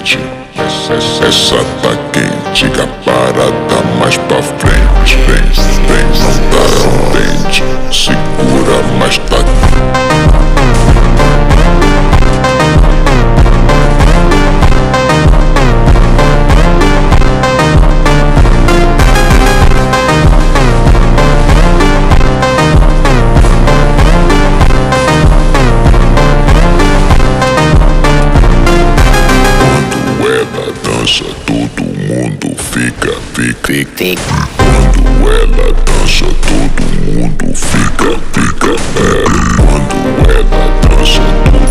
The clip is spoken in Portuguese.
quente, essa tá quente, que a parada mais pra frente. Vem, não tá contente, segura, mas tá. Todo mundo fica. Quando ela dança, todo mundo fica. Quando ela dança, todo